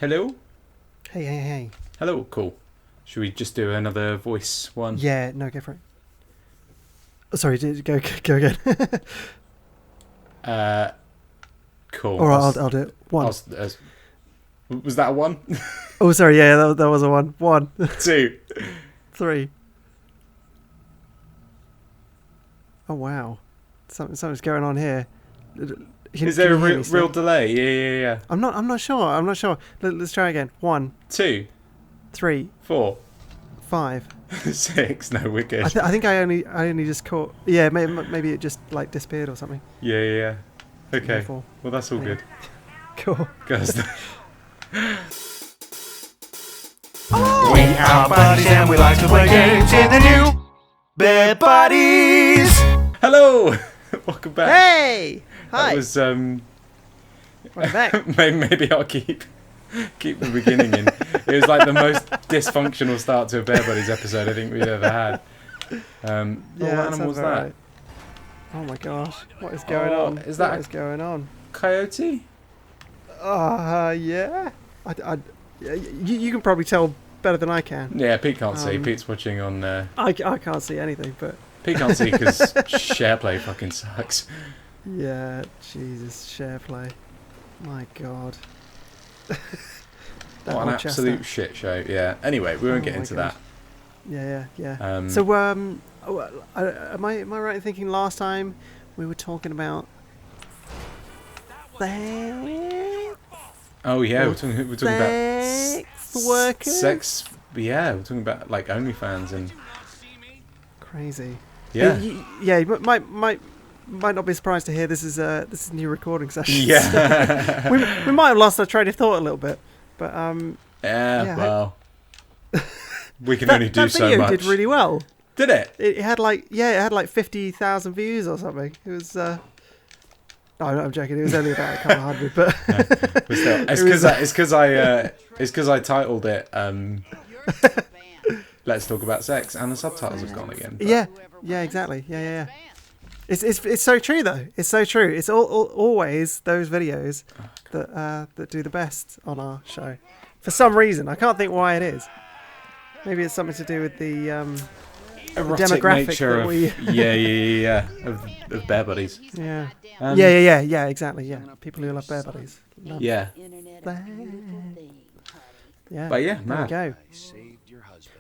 Hello? Hey. Hello, cool. Should we just do another voice one? Yeah, no, go for it. Oh, sorry, go again. Cool. All right, I'll do it. One. Was that a one? Oh, sorry, yeah, that was a one. 1, 2. 3. Oh, wow. Something's going on here. Is there a real delay? Yeah. I'm not sure. Let's try again. 1, 2, 3, 4, 5, 6. No, we're good. I think I only just caught. Yeah, maybe it just like disappeared or something. Yeah. Okay. 4. Well, that's all good. Cool. Guys. We are buddies and we like to play games in the new Bed Buddies. Hello. Welcome back. Hey. Hi. That was Welcome back. maybe I'll keep the beginning in. It was like the most dysfunctional start to a Bear Buddies episode I think we've ever had. Yeah, what animal was that? right. Oh my gosh, what is going on? What is going on? Coyote? Yeah. You can probably tell better than I can. Yeah, Pete can't see. Pete's watching on. I can't see anything, but Pete can't see because SharePlay fucking sucks. yeah, Jesus, SharePlay. My God. What an absolute shit show. Yeah. Anyway, we won't get into God. that. Yeah. So am I right in thinking last time we were talking about Oh yeah, we're talking about sex workers? Sex. Yeah, we're talking about like OnlyFans and crazy. yeah. You might not be surprised to hear this is a new recording session. Yeah. So we might have lost our train of thought a little bit, but well, we can only do so much. That video did really well. Did it? It had like 50,000 views or something. It was. No, I'm joking. It was only about a couple hundred, but still, it's because I titled it "Let's Talk About Sex" and the subtitles have gone again. But. Yeah, exactly. Yeah. It's so true though. It's so true. It's always those videos that do the best on our show. For some reason, I can't think why it is. Maybe it's something to do with the demographic nature that we. of Bear Buddies. Yeah. Yeah. Exactly. Yeah. People who love Bear Buddies. Love Yeah. Yeah. But yeah, there we go.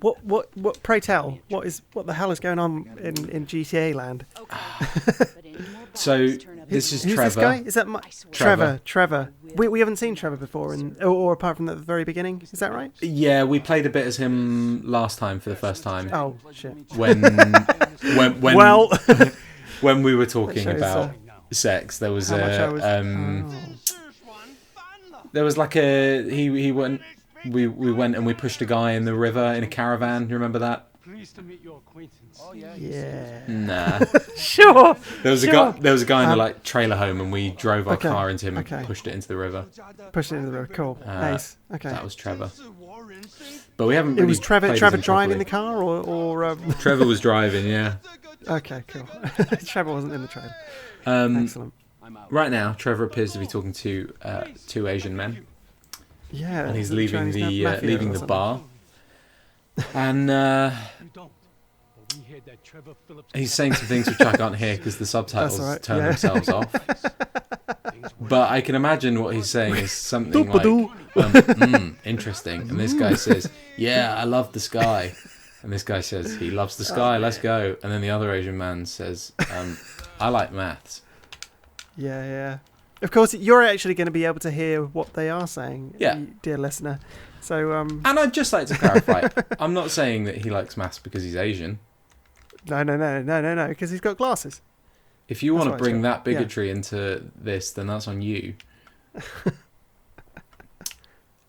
What? Pray tell. What the hell is going on in GTA land? So this is Who's Trevor. this guy? Is that Trevor? We haven't seen Trevor before, or apart from at the very beginning. Is that right? Yeah, we played a bit as him last time for the first time. Oh shit. When Well, when we were talking about sex, there was there was like he went. We went and we pushed a guy in the river in a caravan. You remember that? Pleased to meet your acquaintance. yeah. Nah. Sure. There was a guy in the like trailer home, and we drove our car into him and pushed it into the river. Pushed it into the river. Cool. Nice. Okay. That was Trevor. But we haven't. It was Trevor driving properly. the car, or Trevor was driving. Yeah. Okay. Cool. Trevor wasn't in the trailer. Excellent. Right now, Trevor appears to be talking to 2 Asian men. Yeah. And he's leaving the bar. And he's saying some things which I can't hear because the subtitles turn themselves off. But I can imagine what he's saying is something like, interesting. And this guy says, yeah, I love the sky. And this guy says, he loves the sky, let's go. And then the other Asian man says, I like maths. Yeah. Of course, you're actually going to be able to hear what they are saying, dear listener. So, and I'd just like to clarify, I'm not saying that he likes maths because he's Asian. No, because he's got glasses. If you want to bring that bigotry into this, then that's on you.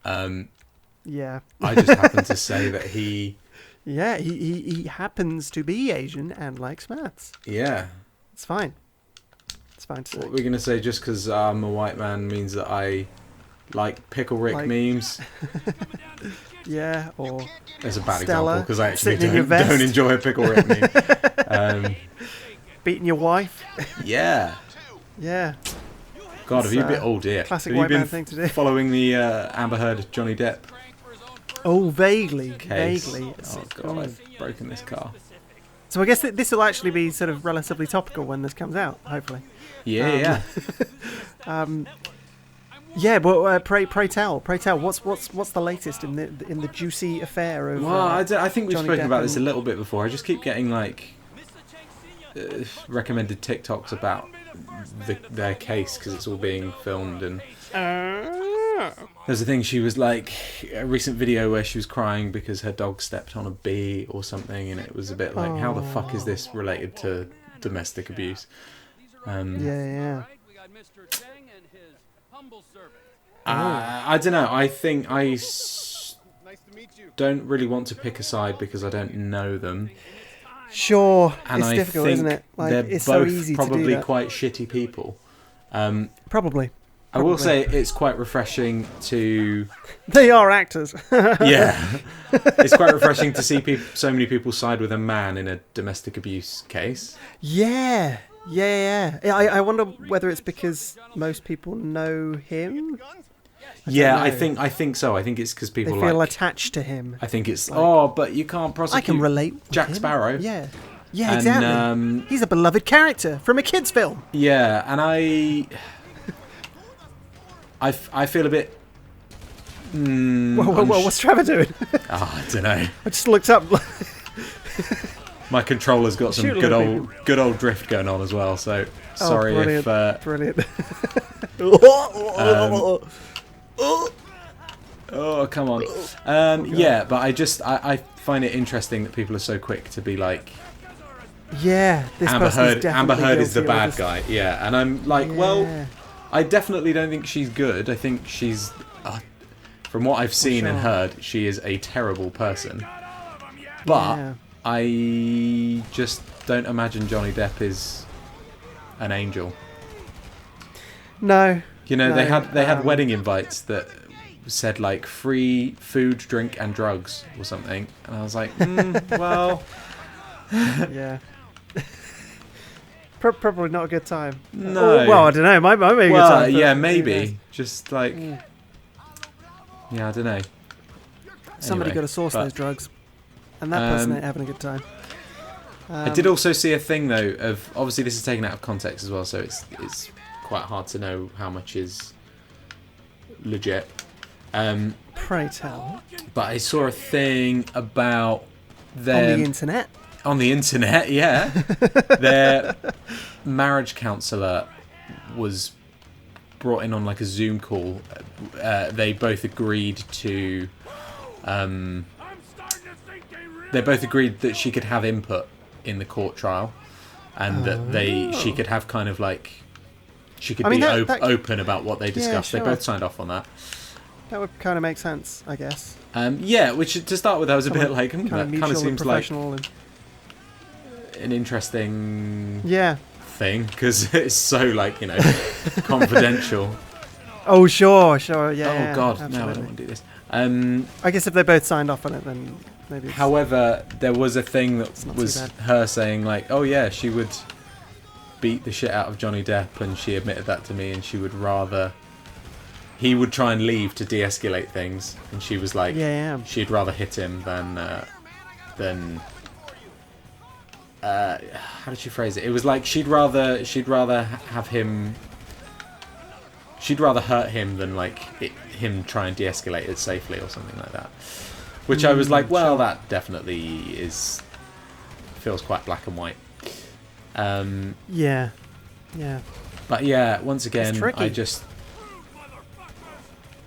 Yeah. I just happen to say that he... Yeah, he happens to be Asian and likes maths. Yeah. It's fine. It's fine to say. What we're going to say, just because I'm a white man means that I like Pickle Rick memes. Yeah, or It's a bad Stella, example because I actually don't enjoy a Pickle Rick meme. Beating your wife. Yeah. Yeah. God, have you been? Oh dear. Classic have white you man been thing to do. following the Amber Heard Johnny Depp Oh, vaguely. case? Vaguely. Oh God, I've broken this car. So I guess this will actually be sort of relatively topical when this comes out, hopefully. Yeah. Yeah, but pray tell, what's the latest in the juicy affair of? Well, I think we've Johnny spoken Depp about this a and- little bit before. I just keep getting like recommended TikToks about their case because it's all being filmed and. There's a thing, she was like, a recent video where she was crying because her dog stepped on a bee or something, and it was a bit like, how the fuck is this related to domestic abuse? Yeah. I don't know. I think don't really want to pick a side because I don't know them. Sure, And it's I difficult, think isn't it? Like, they're it's both so easy to do probably that. quite shitty people. Probably. I will say it's quite refreshing to... They are actors. Yeah. It's quite refreshing to see so many people side with a man in a domestic abuse case. Yeah. I wonder whether it's because most people know him. I think so. I think it's because They people feel attached to him. I think it's like, but you can't prosecute. I can relate. With Jack him. Sparrow. Yeah, And, exactly. He's a beloved character from a kids' film. Yeah, and I feel a bit. Whoa, what's Trevor doing? I don't know. I just looked up. My controller's got some Shoot a good old drift going on as well. So sorry if. Brilliant. Oh come on. Yeah, but I find it interesting that people are so quick to be like. Yeah, this Amber person is Heard. definitely Amber Heard is the guilty of bad this. guy. Yeah, and I'm like, Yeah. well, I definitely don't think she's good. I think she's, from what I've seen and heard, she is a terrible person. But Yeah. I just don't imagine Johnny Depp is an angel. No. You know, No, they had wedding invites that said like free food, drink, and drugs or something, and I was like, well, Yeah. Probably not a good time. No. Well, I don't know. Might be a good well, time. yeah, but, maybe. you know, Just like, yeah, I don't know. somebody Anyway, got to source but, those drugs, and that person ain't having a good time. I did also see a thing though of obviously this is taken out of context as well, so it's quite hard to know how much is legit. Pray tell. But I saw a thing about On them the internet. on the internet, yeah. Their marriage counsellor was brought in on like a Zoom call. They both agreed to. They both agreed that she could have input in the court trial, and that she could have kind of like she could be open about what they discussed. sure. They both signed off on that. That would kind of make sense, I guess. Yeah, which to start with, I was a bit like, that kind of mutual and seems like professional and an interesting yeah. thing because it's so like, you know, confidential. Oh sure, yeah. Oh yeah, God, no, I absolutely. don't want to do this. I guess if they both signed off on it, then maybe. It's, However, there was a thing that not too was bad. her saying like, oh yeah, she would beat the shit out of Johnny Depp, and she admitted that to me, and she would rather he would try and leave to de-escalate things, and she was like, yeah. she'd rather hit him than how did she phrase it? It was like she'd rather have him. She'd rather hurt him than like him try and de-escalate it safely or something like that. Which I was like, well, that definitely feels quite black and white. Yeah. But yeah, once again, tricky.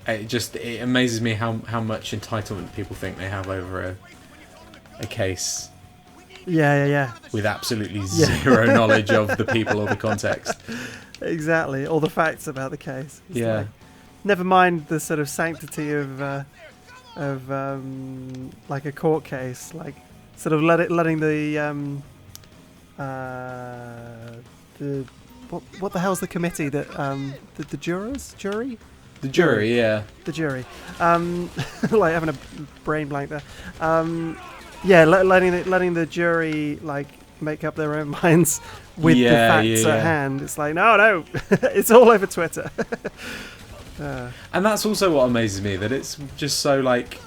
it amazes me how much entitlement people think they have over a case Yeah. with absolutely zero knowledge of the people or the context. Exactly. All the facts about the case. It's Yeah. like, never mind the sort of sanctity of like a court case, like sort of letting the what the hell's the committee that the jury. The jury, yeah. The jury. Like having a brain blank there. Yeah, letting the jury like make up their own minds with the facts at hand. It's like, no, it's all over Twitter. And that's also what amazes me, that it's just so like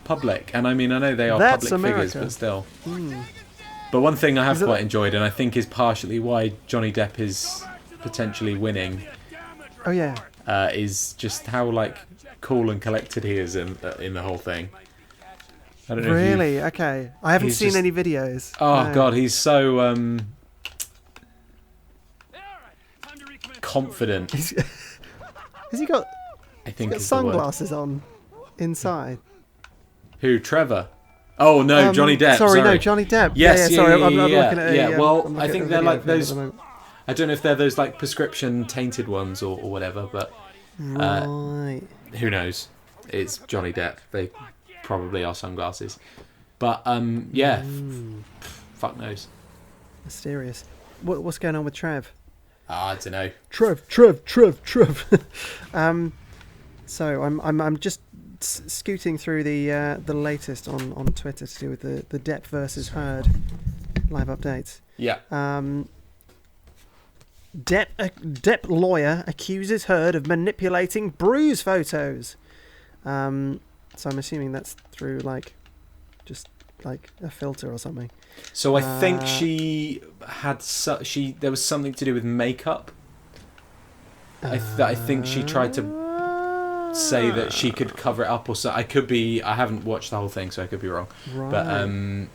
public. And I mean, I know they are public figures, but still. But one thing I have quite enjoyed, and I think is partially why Johnny Depp is potentially winning, is just how like cool and collected he is in the whole thing. I don't know. Really? Okay. I haven't seen any videos. Oh God, he's so confident. Has he got? I think he's got sunglasses on inside. Who? Trevor? Oh no, Johnny Depp. Sorry, no, Johnny Depp. Yes, sorry, I'm looking at it. Well, I think they're like those. I don't know if they're those like prescription tainted ones or whatever, but right. Who knows? It's Johnny Depp. They probably are sunglasses, but fuck knows. Mysterious. What's going on with Trev? I don't know. Trev. So I'm just scooting through the latest on Twitter to do with the Depp versus Heard live updates. Yeah. Depp lawyer accuses Heard of manipulating bruise photos. So I'm assuming that's through just a filter or something. So I think she had there was something to do with makeup. I think she tried to say that she could cover it up, or so. I haven't watched the whole thing, so I could be wrong. Right.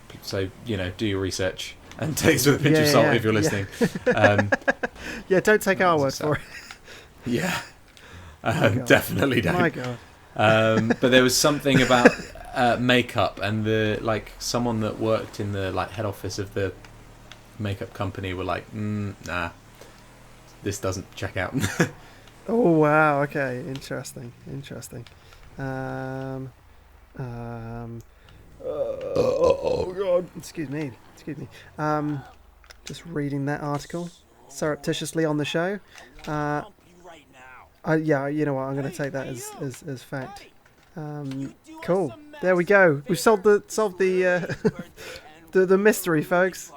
But so do your research and take it with a pinch of salt if you're listening. Don't take our word for it. Yeah, definitely don't. My God. But there was something about makeup, and someone that worked in the head office of the makeup company were like, nah, this doesn't check out. Oh wow! Okay, interesting. Oh God! Excuse me. Just reading that article surreptitiously on the show. You know what? I'm going to take that as fact. Cool. There we go. We've solved the the mystery, folks.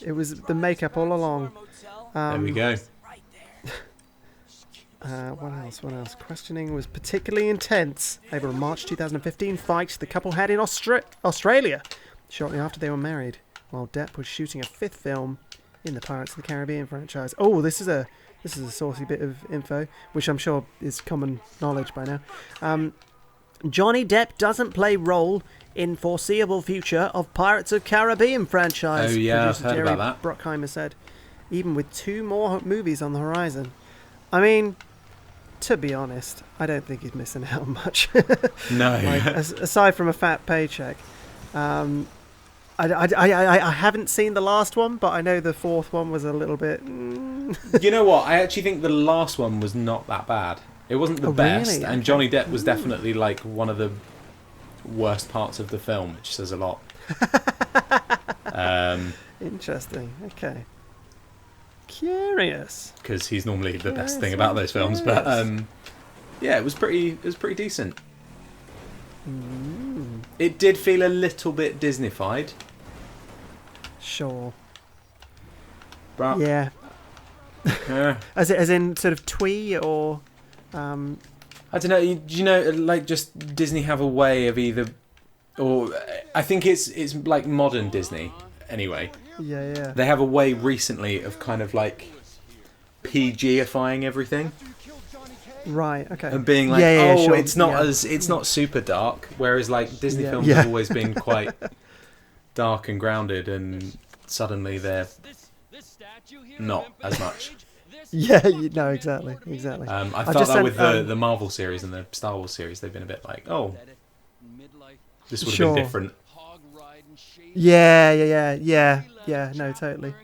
It was the makeup all along. There we go. What else? Questioning was particularly intense over a March 2015 fight the couple had in Australia shortly after they were married, while Depp was shooting a 5th film in the Pirates of the Caribbean franchise. Oh, this is a saucy bit of info, which I'm sure is common knowledge by now. Johnny Depp doesn't play role in foreseeable future of Pirates of Caribbean franchise. Oh yeah, Producer I've heard Jerry about that. Bruckheimer said, even with 2 more movies on the horizon. I mean, to be honest, I don't think he's missing out on much. No. Aside from a fat paycheck. I haven't seen the last one, but I know the 4th one was a little bit... You know what? I actually think the last one was not that bad. It wasn't the best, really? and Johnny Depp was definitely one of the worst parts of the film, which says a lot. Interesting. Okay. Curious. Because he's normally the best thing about those films, but it was pretty decent. It did feel a little bit Disney-fied. Sure. But yeah. As in sort of twee or I don't know. You know, just Disney have a way of either, or I think it's like modern Disney anyway. Yeah. They have a way recently of kind of PG-ifying everything. Right. Okay. And being sure. it's not super dark, whereas Disney films have always been quite dark and grounded, and suddenly they're not as much. Yeah, no, exactly. I felt that with the Marvel series and the Star Wars series, they've been a bit this would have been different. Yeah, no, totally.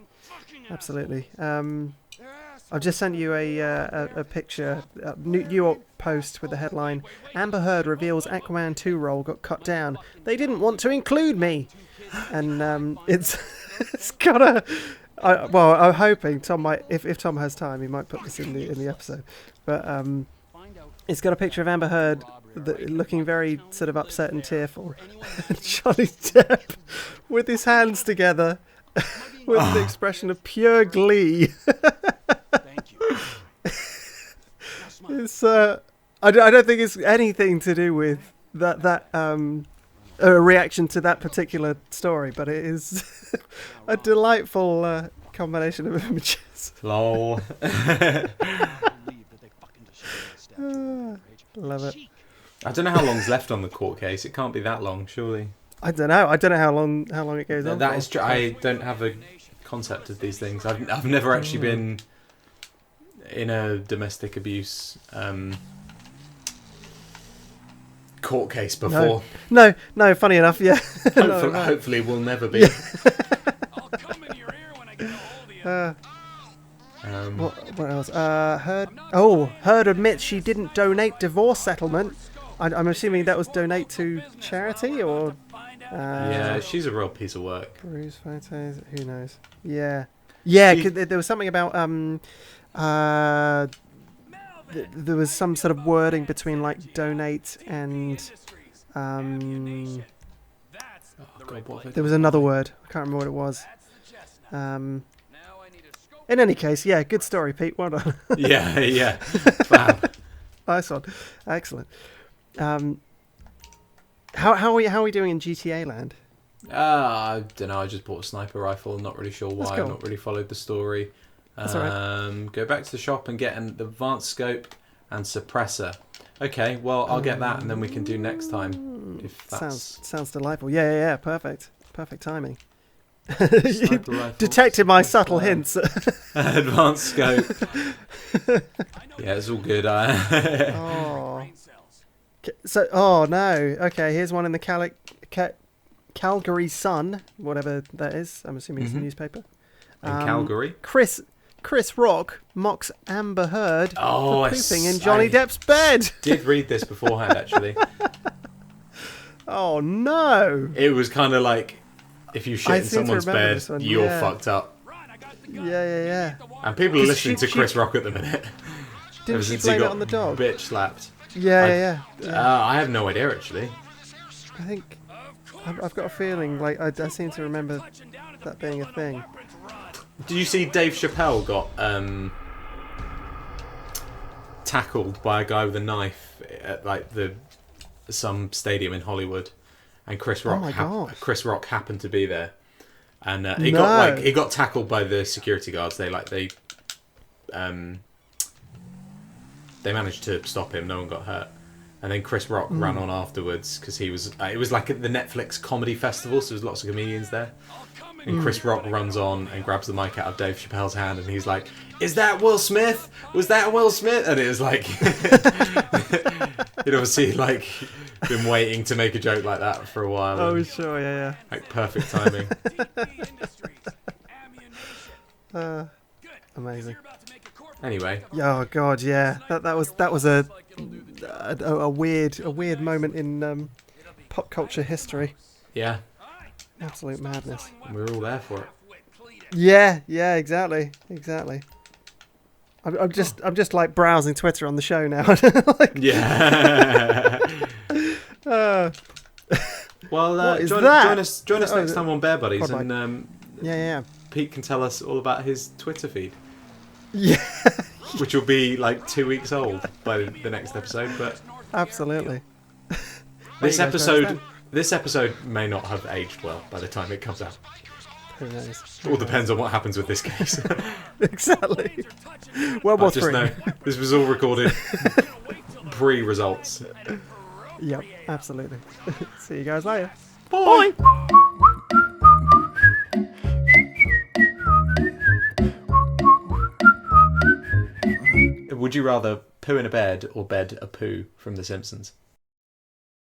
Absolutely. I've just sent you a picture, New York Post with the headline, Amber Heard reveals Aquaman 2 role got cut down. They didn't want to include me. And it's got a... I'm hoping Tom might, if Tom has time, he might put this in the episode. But it's got a picture of Amber Heard looking very sort of upset and tearful. Johnny Depp with his hands together with an expression of pure glee. Thank you. It's I don't think it's anything to do with that a reaction to that particular story, but it is a delightful combination of images. Lol. Love it. I don't know how long's left on the court case. It can't be that long, surely. I don't know how long it goes on. That for. is true. I don't have a concept of these things. I've never actually been in a domestic abuse court case before. No. Funny enough, yeah. Hopefully we'll never be. I'll come in your ear when I get a hold of you. What else? Heard admits she didn't donate divorce settlement. I'm assuming that was donate to charity or. Yeah, she's a real piece of work. Bruise photos. Who knows? Yeah. 'Cause there was something about there was some sort of wording between like donate and God, there was another word. I can't remember what it was. In any case, yeah, good story, Pete. Well done. Yeah. Fab. Nice one. Excellent. How are we doing in GTA land? I don't know. I just bought a sniper rifle. Not really sure why. That's cool. I've not really followed the story. That's all right. Go back to the shop and get an advanced scope and suppressor. Okay, well I'll get that and then we can do next time. If that's... Sounds delightful. Yeah. Perfect timing. Sniper rifle, Detected my subtle hints. advanced scope. Yeah, it's all good. Oh no. Okay, here's one in the Calgary Sun, whatever that is. I'm assuming it's a newspaper. In Calgary. Chris Rock mocks Amber Heard for pooping in I Johnny Depp's bed. Did read this beforehand actually. Oh no! It was kind of like if you shit in someone's bed, you're fucked up. Yeah. And people are listening to Chris Rock at the minute. Didn't she blame it on the dog? Bitch slapped. Yeah. I have no idea actually. I think I've got a feeling like I seem to remember that being a thing. Did you see Dave Chappelle got tackled by a guy with a knife at like some stadium in Hollywood, and Chris Rock Chris Rock happened to be there, and he got tackled by the security guards. They managed to stop him. No one got hurt. And then Chris Rock ran on afterwards because he was. It was like at the Netflix comedy festival, so there was lots of comedians there. And Chris Rock runs on and grabs the mic out of Dave Chappelle's hand, and he's like, "Is that Will Smith? Was that Will Smith?" And it was like, he'd obviously like been waiting to make a joke like that for a while. Oh, sure, yeah. Like perfect timing. Amazing. Anyway. Oh God, yeah. That was a weird moment in pop culture history. Yeah. Absolute madness. And we were all there for it. Yeah, exactly. I'm just like browsing Twitter on the show now. Yeah. Well, join us next time on Bear Buddies, and yeah. Pete can tell us all about his Twitter feed. Yeah. Which will be like 2 weeks old by the next episode, but absolutely. This episode may not have aged well by the time it comes out. Who knows? It all depends on what happens with this case. Exactly. World War III. Know this was all recorded pre-results. Yep, absolutely. See you guys later. Bye. Would you rather poo in a bed or bed a poo from The Simpsons?